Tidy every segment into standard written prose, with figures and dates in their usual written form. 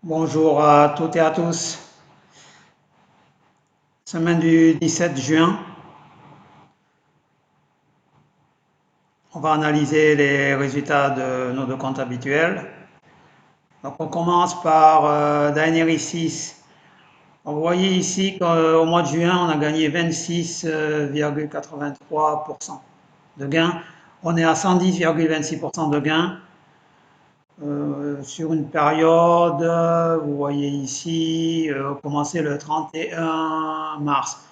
Bonjour à toutes et à tous. Semaine du 17 juin, on va analyser les résultats de nos deux comptes habituels. Donc on commence par Daenerys 6. Vous voyez ici qu'au mois de juin, on a gagné 26,83% de gains. On est à 110,26% de gains sur une période, vous voyez ici, commencé le 31 mars.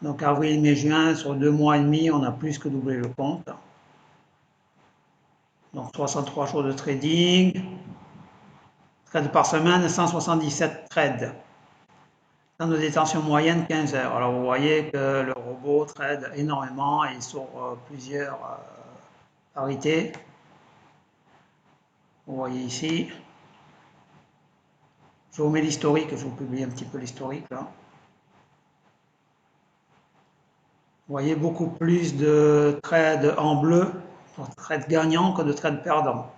Donc avril, mai, juin, sur 2 mois et demi, on a plus que doublé le compte. Donc 63 jours de trading, trades par semaine, 177 trades. Temps de détention moyenne, 15 heures. Alors vous voyez que le robot trade énormément et sur plusieurs parités. Vous voyez ici. Je vous mets l'historique, je vous publie un petit peu l'historique là. Vous voyez beaucoup plus de trades en bleu, de trades gagnants que de trades perdants,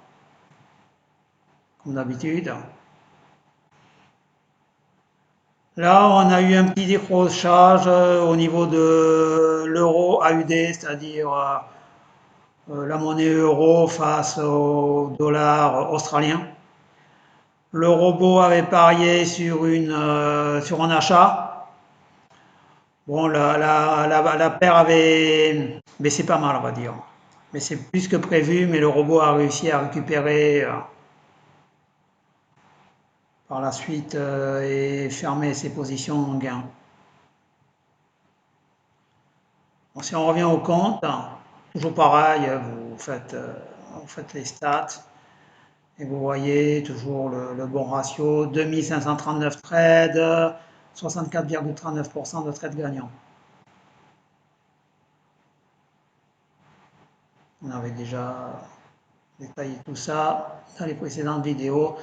comme d'habitude. Là, on a eu un petit décrochage au niveau de l'euro AUD, c'est-à-dire la monnaie euro face au dollar australien. Le robot avait parié sur un achat. Bon, la paire avait baissé pas mal, on va dire. Mais c'est plus que prévu, mais le robot a réussi à récupérer par la suite et fermer ses positions en gain. Bon, si on revient au compte, toujours pareil, vous faites les stats et vous voyez toujours le bon ratio, 2539 trades, 64,39% de trades gagnants. On avait déjà détaillé tout ça dans les précédentes vidéos.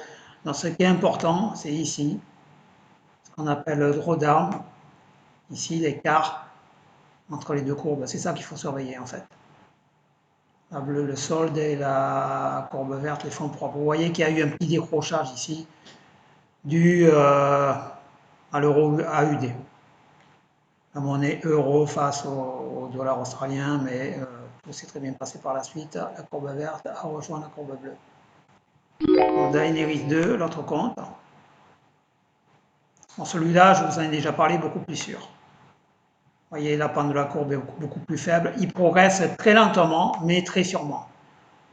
Donc ce qui est important, c'est ici, ce qu'on appelle le drawdown, ici l'écart entre les deux courbes, c'est ça qu'il faut surveiller en fait. La bleue, le solde et la courbe verte, les fonds propres. Vous voyez qu'il y a eu un petit décrochage ici dû à l'euro AUD. La monnaie euro face au dollar australien, mais tout s'est très bien passé par la suite. La courbe verte a rejoint la courbe bleue. Daenerys 2, l'autre compte. Bon, celui-là, je vous en ai déjà parlé, beaucoup plus sûr. Vous voyez, la pente de la courbe est beaucoup plus faible. Il progresse très lentement, mais très sûrement.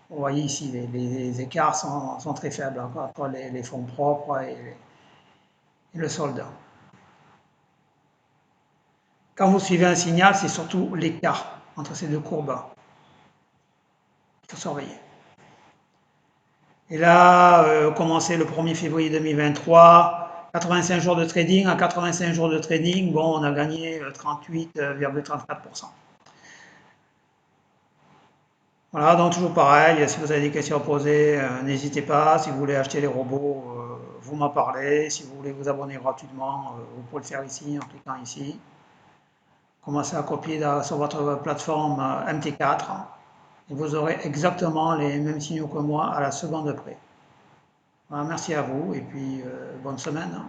Vous voyez ici, les écarts sont très faibles entre les fonds propres et le solde. Quand vous suivez un signal, c'est surtout l'écart entre ces deux courbes qu'il faut surveiller. Et là, commencé le 1er février 2023, 85 jours de trading. À 85 jours de trading, bon, on a gagné 38,34%. Voilà, donc toujours pareil, si vous avez des questions à poser, n'hésitez pas. Si vous voulez acheter les robots, vous m'en parlez. Si vous voulez vous abonner gratuitement, vous pouvez le faire ici, en cliquant ici. Commencez à copier sur votre plateforme MT4 et vous aurez exactement les mêmes signaux que moi à la seconde près. Voilà, merci à vous et puis bonne semaine.